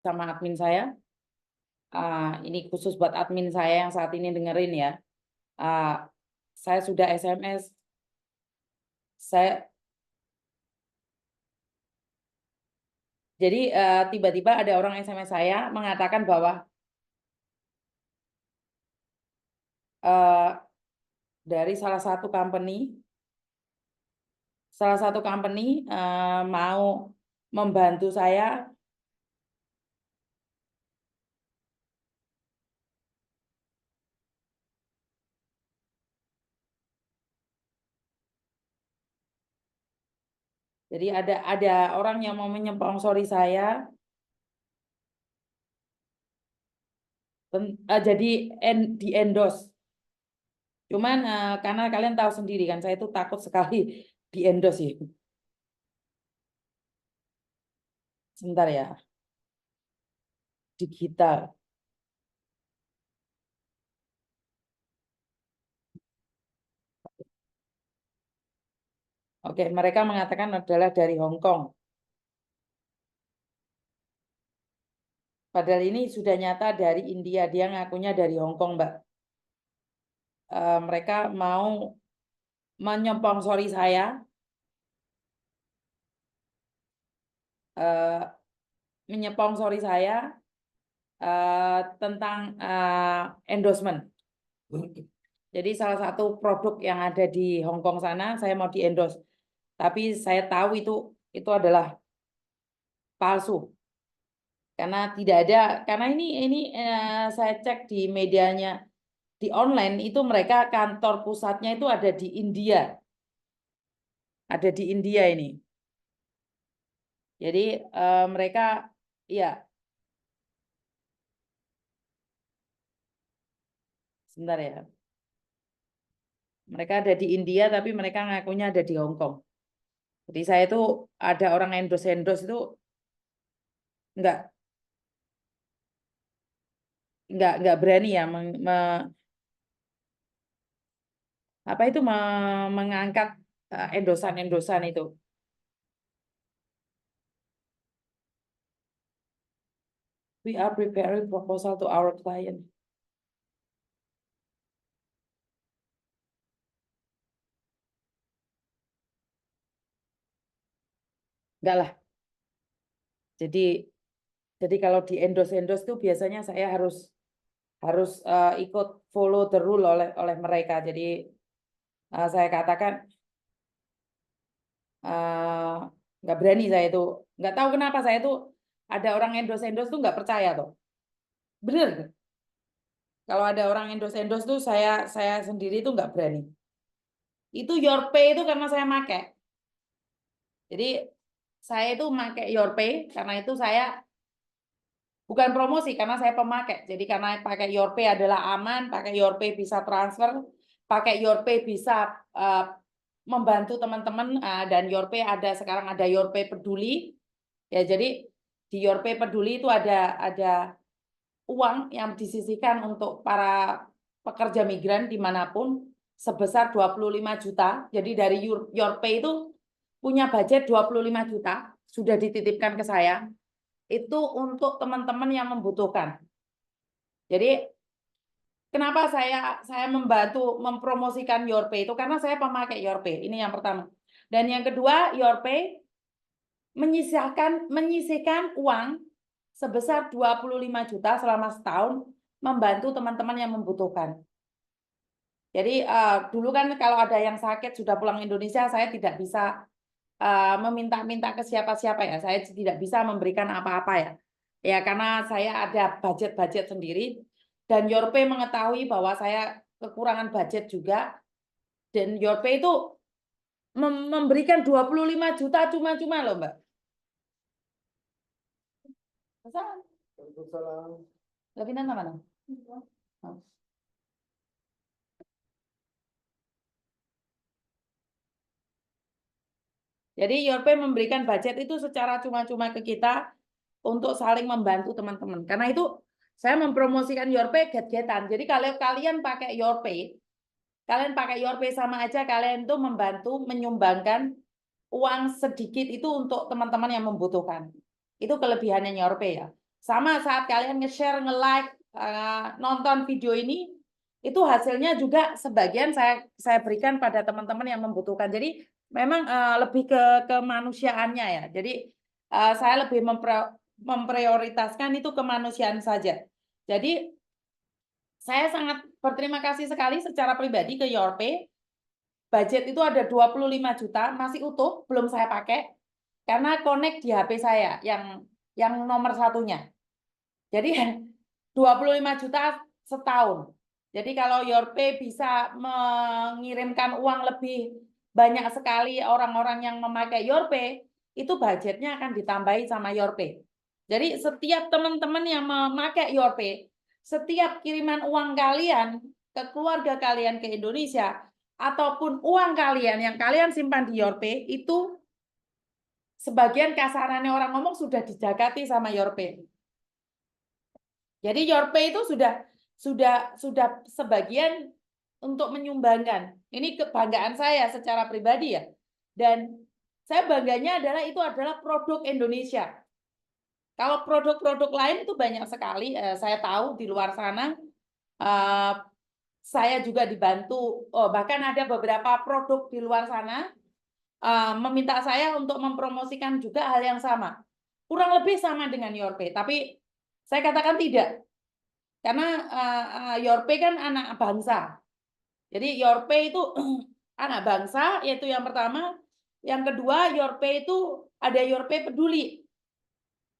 sama admin saya. Ini khusus buat admin saya yang saat ini dengerin ya. Saya sudah SMS. Jadi tiba-tiba ada orang SMS saya mengatakan bahwa dari salah satu company mau membantu saya jadi ada orang yang mau menyponsori saya jadi di endorse. Cuman karena kalian tahu sendiri kan saya itu takut sekali di endorse ya. Sebentar ya. Digital. Oke, mereka mengatakan adalah dari Hong Kong. Padahal ini sudah nyata dari India, dia ngakunya dari Hong Kong, Mbak. Mereka mau menyponsori saya tentang endorsement. Jadi salah satu produk yang ada di Hong Kong sana saya mau di endorse. Tapi saya tahu itu adalah palsu. Karena tidak ada, karena ini saya cek di medianya di online itu mereka kantor pusatnya itu ada di India. Ada di India ini. Jadi mereka ya sebentar ya. Mereka ada di India tapi mereka ngakunya ada di Hong Kong. Jadi saya itu ada orang endorse itu enggak berani ya mengangkat endosan itu. We are preparing proposal to our client. Enggak lah. Jadi kalau di endorse itu biasanya saya harus ikut follow the rule oleh mereka. Jadi saya katakan nggak berani saya itu, nggak tahu kenapa saya itu ada orang endorse tuh nggak percaya tuh. Bener. Kalau ada orang endorse tuh saya sendiri tuh nggak berani. Itu Your Pay itu karena saya pakai. Jadi saya itu pakai Your Pay karena itu saya bukan promosi karena saya pemakai. Jadi karena pakai Your Pay adalah aman, pakai Your Pay bisa transfer, pakai Your Pay bisa membantu teman-teman dan Your Pay sekarang ada Your Pay Peduli. Ya, jadi di Your Pay Peduli itu ada uang yang disisihkan untuk para pekerja migran dimanapun sebesar 25 juta. Jadi dari Your Pay itu punya budget 25 juta, sudah dititipkan ke saya. Itu untuk teman-teman yang membutuhkan. Jadi kenapa saya membantu mempromosikan Your Pay itu karena saya pemakai Your Pay. Ini yang pertama. Dan yang kedua, Your Pay menyisihkan uang sebesar 25 juta selama setahun membantu teman-teman yang membutuhkan. Jadi dulu kan kalau ada yang sakit sudah pulang Indonesia, saya tidak bisa meminta-minta ke siapa-siapa ya. Saya tidak bisa memberikan apa-apa ya. Ya karena saya ada budget sendiri dan Your Pay mengetahui bahwa saya kekurangan budget juga dan Your Pay itu memberikan 25 juta cuma-cuma loh, Mbak. Lebih mana? Jadi Your Pay memberikan budget itu secara cuma-cuma ke kita untuk saling membantu teman-teman. Karena itu saya mempromosikan Your Pay get-getan. Jadi kalau kalian pakai Your Pay sama aja kalian itu membantu menyumbangkan uang sedikit itu untuk teman-teman yang membutuhkan. Itu kelebihannya Your Pay ya. Sama saat kalian nge-share, nge-like, nonton video ini, itu hasilnya juga sebagian saya berikan pada teman-teman yang membutuhkan. Jadi memang lebih ke kemanusiaannya ya. Jadi saya lebih memprioritaskan itu kemanusiaan saja. Jadi saya sangat berterima kasih sekali secara pribadi ke Yorpay. Budget itu ada 25 juta, masih utuh, belum saya pakai. Karena connect di HP saya, yang nomor satunya. Jadi 25 juta setahun. Jadi kalau Yorpay bisa mengirimkan uang lebih banyak sekali orang-orang yang memakai Yorpay, itu budgetnya akan ditambahi sama Yorpay. Jadi setiap teman-teman yang memakai Yorpay, setiap kiriman uang kalian ke keluarga kalian ke Indonesia, ataupun uang kalian yang kalian simpan di Yorpay, itu sebagian kasarannya orang ngomong sudah dijagati sama Yorpay. Jadi Yorpay itu sudah sebagian untuk menyumbangkan. Ini kebanggaan saya secara pribadi ya. Dan saya bangganya adalah produk Indonesia. Kalau produk-produk lain itu banyak sekali, saya tahu di luar sana, saya juga dibantu, bahkan ada beberapa produk di luar sana meminta saya untuk mempromosikan juga hal yang sama. Kurang lebih sama dengan Yorpay, tapi saya katakan tidak. Karena Yorpay kan anak bangsa. Jadi Yorpay itu anak bangsa, yaitu yang pertama. Yang kedua, Yorpay itu ada Yorpay peduli.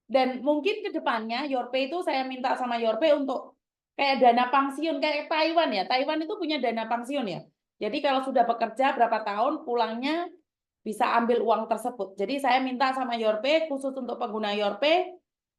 Dan mungkin ke depannya Yorpay itu saya minta sama Yorpay untuk kayak dana pensiun, kayak Taiwan ya. Taiwan itu punya dana pensiun ya. Jadi kalau sudah bekerja berapa tahun, pulangnya bisa ambil uang tersebut. Jadi saya minta sama Yorpay, khusus untuk pengguna Yorpay,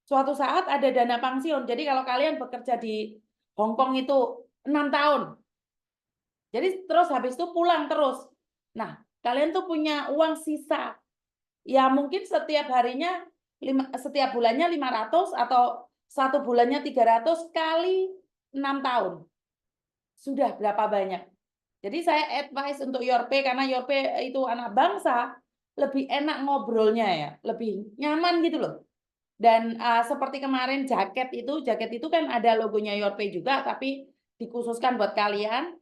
suatu saat ada dana pensiun. Jadi kalau kalian bekerja di Hong Kong itu 6 tahun, jadi terus habis itu pulang terus. Nah, kalian tuh punya uang sisa. Ya mungkin setiap harinya, setiap bulannya 500 atau satu bulannya 300 kali 6 tahun. Sudah berapa banyak? Jadi saya advice untuk Yorpay, karena Yorpay itu anak bangsa, lebih enak ngobrolnya ya, lebih nyaman gitu loh. Dan seperti kemarin jaket itu kan ada logonya Yorpay juga, tapi dikhususkan buat kalian.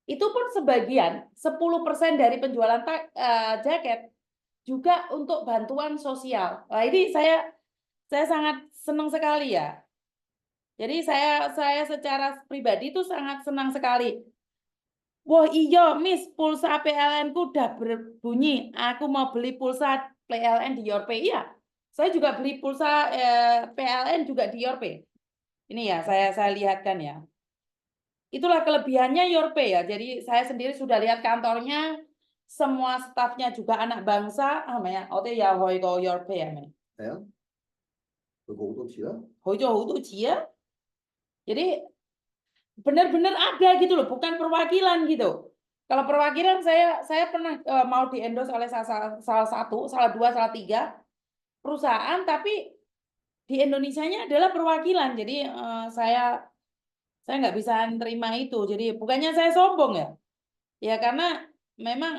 Itu pun sebagian 10% dari penjualan jaket juga untuk bantuan sosial. Nah, ini saya sangat senang sekali ya. Jadi saya secara pribadi itu sangat senang sekali. Wah iya, Miss, pulsa PLN-ku udah berbunyi. Aku mau beli pulsa PLN di Yorpay. Iya, saya juga beli pulsa PLN juga di Yorpay. Ini ya, saya lihatkan ya. Itulah kelebihannya Yorpay ya. Jadi saya sendiri sudah lihat kantornya, semua stafnya juga anak bangsa. Ya, oke ya, hoi go Yorpay ya, men. Ja, Hoi jo ya. Jadi benar-benar ada gitu loh, bukan perwakilan gitu. Kalau perwakilan saya pernah mau di-endorse oleh salah dua, salah tiga perusahaan, tapi di Indonesianya adalah perwakilan. Jadi saya nggak bisa terima itu. Jadi bukannya saya sombong ya. Ya karena memang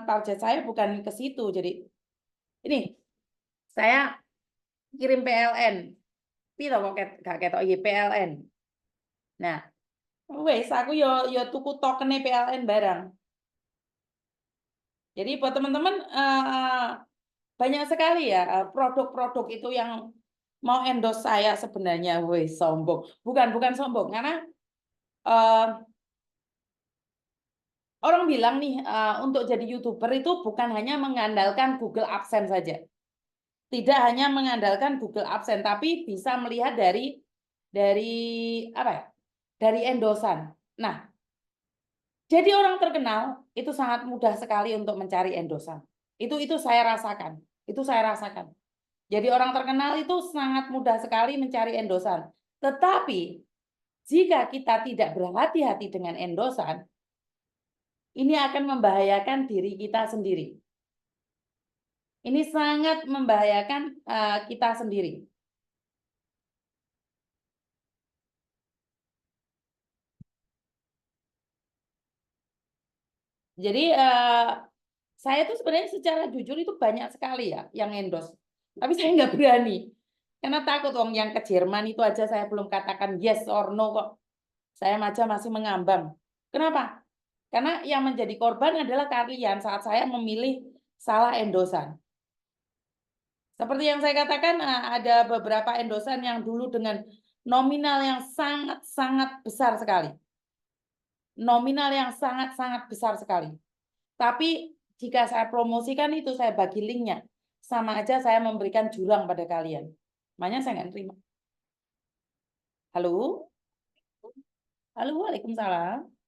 target saya bukan ke situ. Jadi ini saya kirim PLN. Piro kok gak ketok iki PLN. Nah, wes aku yo tuku token PLN barang. Jadi buat teman-teman banyak sekali ya produk-produk itu yang mau endorse saya sebenarnya. Wes sombong. Bukan sombong, karena orang bilang nih untuk jadi YouTuber itu bukan hanya mengandalkan Google AdSense saja. Tidak hanya mengandalkan Google AdSense, tapi bisa melihat dari apa ya? Dari endosan. Nah, jadi orang terkenal itu sangat mudah sekali untuk mencari endosan. Itu saya rasakan. Itu saya rasakan. Jadi orang terkenal itu sangat mudah sekali mencari endosan. Tetapi jika kita tidak berhati-hati dengan endosan, ini akan membahayakan diri kita sendiri. Ini sangat membahayakan kita sendiri. Jadi saya tuh sebenarnya secara jujur itu banyak sekali ya yang endorse. Tapi saya nggak berani. Karena takut wong yang ke Jerman itu aja saya belum katakan yes or no kok. Saya aja masih mengambang. Kenapa? Karena yang menjadi korban adalah kalian saat saya memilih salah endosan. Seperti yang saya katakan, ada beberapa endosan yang dulu dengan nominal yang sangat-sangat besar sekali. Nominal yang sangat-sangat besar sekali. Tapi jika saya promosikan itu, saya bagi linknya, sama aja saya memberikan jurang pada kalian. Makanya saya nggak terima. Halo? Halo, Waalaikumsalam.